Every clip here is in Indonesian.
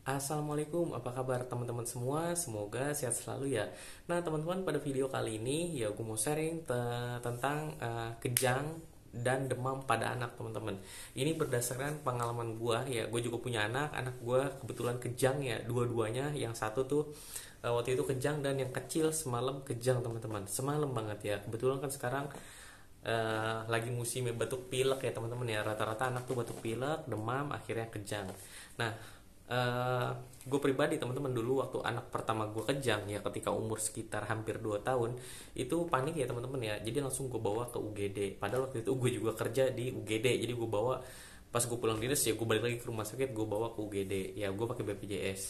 Assalamualaikum, apa kabar teman-teman semua? Semoga sehat selalu ya. Nah teman-teman, pada video kali ini ya gue mau sharing tentang kejang dan demam pada anak teman-teman. Ini berdasarkan pengalaman gue ya. Gue juga punya anak gue kebetulan kejang ya. Dua-duanya, yang satu tuh waktu itu kejang dan yang kecil semalam kejang teman-teman. Semalam banget ya. Kebetulan kan sekarang lagi musim batuk pilek ya teman-teman ya. Rata-rata anak tuh batuk pilek, demam, akhirnya kejang. Nah, gue pribadi teman-teman, dulu waktu anak pertama gue kejang ya ketika umur sekitar hampir 2 tahun, itu panik ya teman-teman ya. Jadi langsung gue bawa ke UGD. Padahal waktu itu gue juga kerja di UGD. Jadi gue bawa, pas gue pulang dinas ya gue balik lagi ke rumah sakit, gue bawa ke UGD. Ya gue pakai BPJS.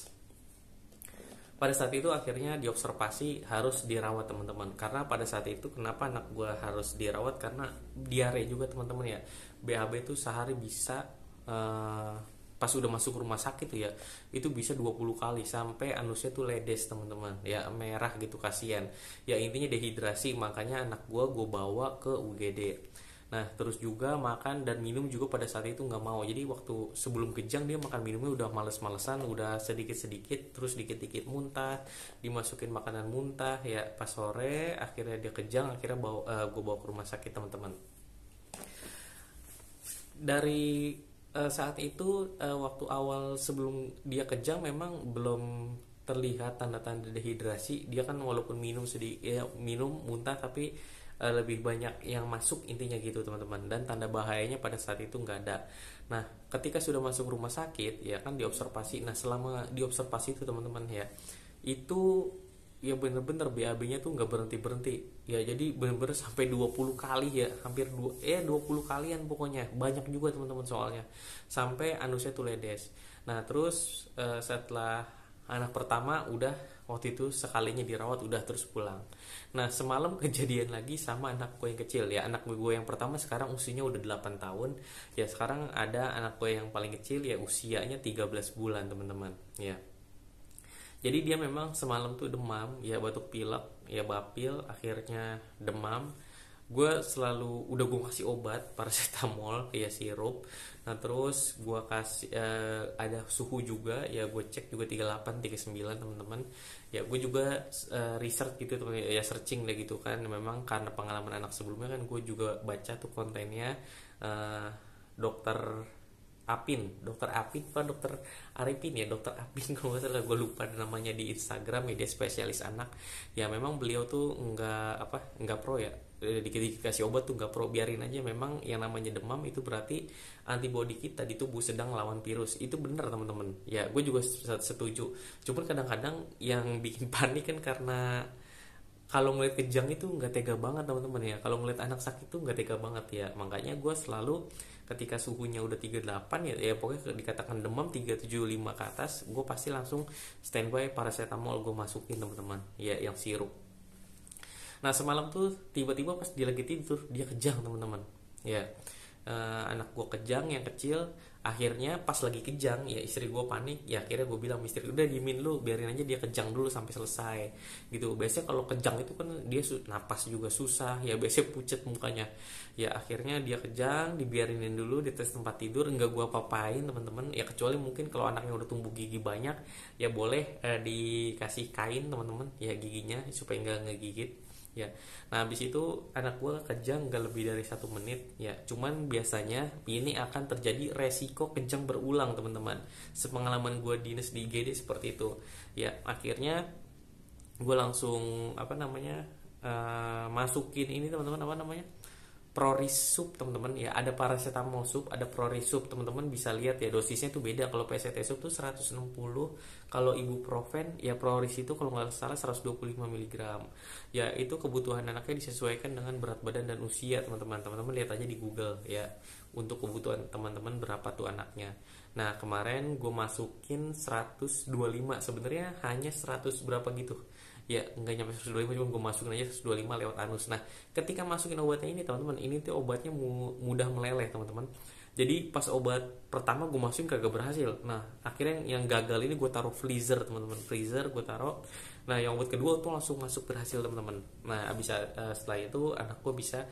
Pada saat itu akhirnya diobservasi harus dirawat teman-teman. Karena pada saat itu kenapa anak gue harus dirawat, karena diare juga teman-teman ya. BAB itu sehari bisa pas udah masuk rumah sakit tuh ya, itu bisa 20 kali sampai anusnya tuh ledes teman-teman ya, merah gitu, kasihan ya. Intinya dehidrasi, makanya anak gue bawa ke UGD. Nah terus juga makan dan minum juga pada saat itu nggak mau. Jadi waktu sebelum kejang dia makan minumnya udah males-malesan, udah sedikit-sedikit, terus dikit-dikit muntah, dimasukin makanan muntah ya. Pas sore akhirnya dia kejang, akhirnya gue bawa ke rumah sakit teman-teman. Dari saat itu, waktu awal sebelum dia kejang memang belum terlihat tanda-tanda dehidrasi. Dia kan walaupun minum sedikit ya, minum muntah, tapi lebih banyak yang masuk, intinya gitu teman-teman. Dan tanda bahayanya pada saat itu nggak ada. Nah ketika sudah masuk rumah sakit ya kan diobservasi. Nah selama diobservasi itu teman-teman ya, itu ya bener-bener BAB-nya tuh nggak berhenti-berhenti ya. Jadi bener-bener sampai 20 kali ya, hampir 20 kalian pokoknya, banyak juga teman-teman soalnya, sampai anusnya tuh ledes. Nah terus setelah anak pertama udah, waktu itu sekalinya dirawat udah, terus pulang. Nah semalam kejadian lagi sama anak gue yang kecil ya. Anak gue yang pertama sekarang usianya udah 8 tahun ya. Sekarang ada anak gue yang paling kecil ya, usianya 13 bulan teman-teman ya. Jadi dia memang semalam tuh demam ya, batuk pilek ya, bapil, akhirnya demam. Gue selalu udah gue kasih obat paracetamol ya, sirup. Nah terus gue kasih ada suhu juga ya, gue cek juga 38 39 teman-teman ya. Gue juga research gitu teman ya, searching deh gitu kan. Memang karena pengalaman anak sebelumnya kan, gue juga baca tuh kontennya dokter dokter Apin apa dokter Arifin ya, dokter Apin kalau nggak salah, gue lupa namanya, di Instagram ya. Dia spesialis anak ya. Memang beliau tuh nggak pro ya, dikit kasih obat tuh nggak pro, biarin aja. Memang yang namanya demam itu berarti antibodi kita di tubuh sedang lawan virus. Itu benar teman-teman ya, gue juga setuju. Cuman kadang-kadang yang bikin panik kan, karena kalau ngeliat kejang itu nggak tega banget teman-teman ya. Kalau ngeliat anak sakit tuh nggak tega banget ya. Makanya gue selalu ketika suhunya udah 38 ya, ya pokoknya dikatakan demam 375 ke atas, gue pasti langsung standby paracetamol gue masukin teman-teman ya, yang sirup. Nah semalam tuh tiba-tiba pas dia lagi tidur dia kejang teman-teman ya. Anak gue kejang yang kecil. Akhirnya pas lagi kejang ya, istri gue panik ya. Akhirnya gue bilang istri, udah diemin lu, biarin aja dia kejang dulu sampai selesai gitu. Biasanya kalau kejang itu kan dia napas juga susah ya, biasanya pucet mukanya ya. Akhirnya dia kejang, dibiarinin dulu di tes tempat tidur, enggak gue apa-apain teman-teman ya. Kecuali mungkin kalau anaknya udah tumbuh gigi banyak ya, boleh dikasih kain teman-teman ya giginya, supaya enggak ngegigit ya. Nah habis itu anak gue kejang gak lebih dari 1 menit ya. Cuman biasanya ini akan terjadi resiko kejang berulang teman-teman. Sepengalaman gue dinas di IGD seperti itu ya. Akhirnya gue langsung masukin ini teman-teman, Prorisub teman-teman ya. Ada paracetamol sub, ada Prorisub teman-teman, bisa lihat ya dosisnya tuh beda. Kalau PCT sub tuh 160, kalau ibuprofen ya Proris itu kalau nggak salah 125 mg ya. Itu kebutuhan anaknya disesuaikan dengan berat badan dan usia teman-teman. Teman-teman lihat aja di Google ya, untuk kebutuhan teman-teman berapa tuh anaknya. Nah kemarin gue masukin 125, sebenarnya hanya 100 berapa gitu ya, nggak nyampe 125, cuma gue masukin aja 125 lewat anus. Nah ketika masukin obatnya ini teman-teman, ini tuh obatnya mudah meleleh teman-teman. Jadi pas obat pertama gue masukin kagak berhasil. Nah akhirnya yang gagal ini gue taruh freezer teman-teman, freezer gue taruh. Nah yang obat kedua tuh langsung masuk, berhasil teman-teman. Nah abis setelah itu anak gue bisa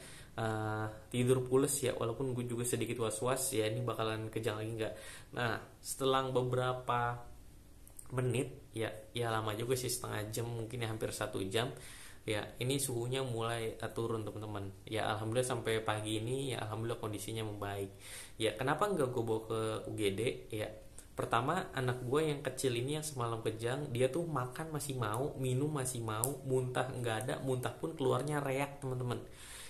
tidur pules ya, walaupun gue juga sedikit was-was ya, ini bakalan kejang lagi nggak. Nah setelah beberapa menit ya, ya lama juga sih, setengah jam mungkin ya, hampir 1 jam ya. Ini suhunya mulai turun teman-teman ya. Alhamdulillah sampai pagi ini ya, alhamdulillah kondisinya membaik ya. Kenapa nggak gue bawa ke UGD ya? Pertama, anak gue yang kecil ini yang semalam kejang, dia tuh makan masih mau, minum masih mau, muntah nggak ada, muntah pun keluarnya reak teman-teman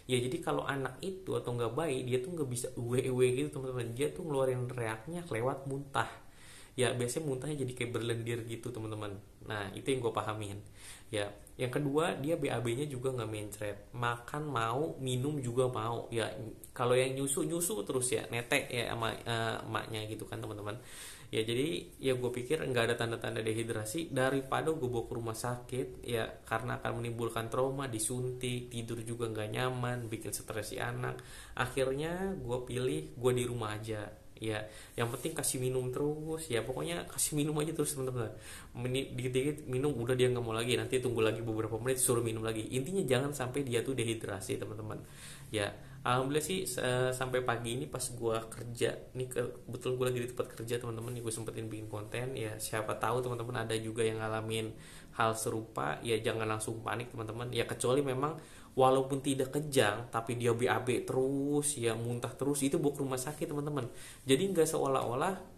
ya. Jadi kalau anak itu atau nggak bayi, dia tuh nggak bisa uwe gitu teman-teman, dia tuh ngeluarin reaknya lewat muntah ya. Biasanya muntahnya jadi kayak berlendir gitu teman-teman. Nah itu yang gue pahamin ya. Yang kedua, dia BAB-nya juga nggak mencret, makan mau, minum juga mau ya. Kalau yang nyusu nyusu terus ya, netek ya sama emaknya gitu kan teman-teman ya. Jadi ya gue pikir nggak ada tanda-tanda dehidrasi, daripada gue bawa ke rumah sakit ya, karena akan menimbulkan trauma, disuntik, tidur juga nggak nyaman, bikin stres si anak. Akhirnya gue pilih gue di rumah aja ya. Yang penting kasih minum terus ya, pokoknya kasih minum aja terus teman-teman. Dikit-dikit minum, udah dia nggak mau lagi, nanti tunggu lagi beberapa menit suruh minum lagi. Intinya jangan sampai dia tuh dehidrasi teman-teman ya. Alhamdulillah sih sampai pagi ini pas gue kerja nih, kebetulan gue lagi di tempat kerja teman-teman nih, gue sempetin bikin konten ya. Siapa tahu teman-teman ada juga yang ngalamin hal serupa ya, jangan langsung panik teman-teman ya. Kecuali memang walaupun tidak kejang tapi dia BAB terus ya, muntah terus, itu bawa ke rumah sakit teman-teman. Jadi nggak seolah-olah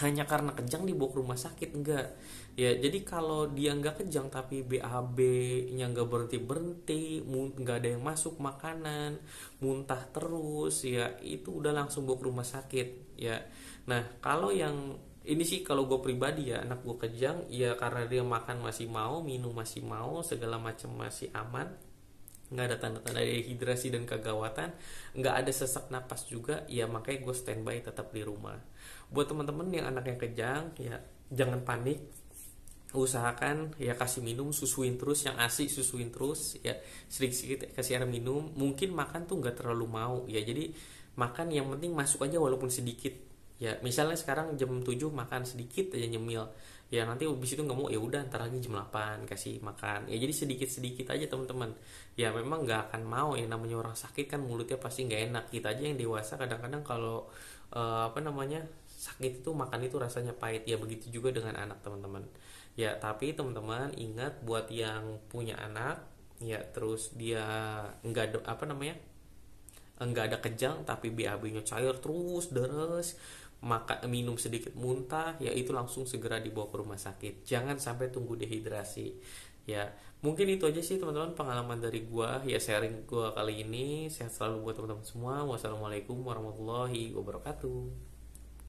hanya karena kejang dibawa ke rumah sakit, enggak ya. Jadi kalau dia nggak kejang tapi BAB-nya nggak berhenti, nggak ada yang masuk makanan, muntah terus ya, itu udah langsung bawa ke rumah sakit ya. Nah kalau yang ini sih, kalau gue pribadi ya, anak gue kejang ya karena dia makan masih mau, minum masih mau, segala macam masih aman, nggak ada tanda-tanda dehidrasi dan kegawatan, nggak ada sesak napas juga ya, makanya gue standby tetap di rumah. Buat teman-teman yang anaknya kejang ya, jangan panik, usahakan ya kasih minum, susuin terus, yang ASI susuin terus ya, sedikit-sedikit kasih air minum. Mungkin makan tuh nggak terlalu mau ya, jadi makan yang penting masuk aja walaupun sedikit ya. Misalnya sekarang jam 7 makan sedikit aja nyemil ya, nanti habis itu nggak mau ya udah ntar lagi jam 8 kasih makan ya. Jadi sedikit-sedikit aja teman-teman ya. Memang nggak akan mau ya, namanya orang sakit kan mulutnya pasti nggak enak. Kita aja yang dewasa kadang-kadang kalau sakit itu makan itu rasanya pahit ya, begitu juga dengan anak teman-teman ya. Tapi teman-teman ingat, buat yang punya anak ya, terus dia nggak ada nggak ada kejang tapi BAB-nya cair terus deres, minum sedikit muntah ya, itu langsung segera dibawa ke rumah sakit, jangan sampai tunggu dehidrasi ya. Mungkin itu aja sih teman-teman pengalaman dari gua ya, sharing gua kali ini. Sehat selalu buat teman-teman semua. Wassalamualaikum warahmatullahi wabarakatuh.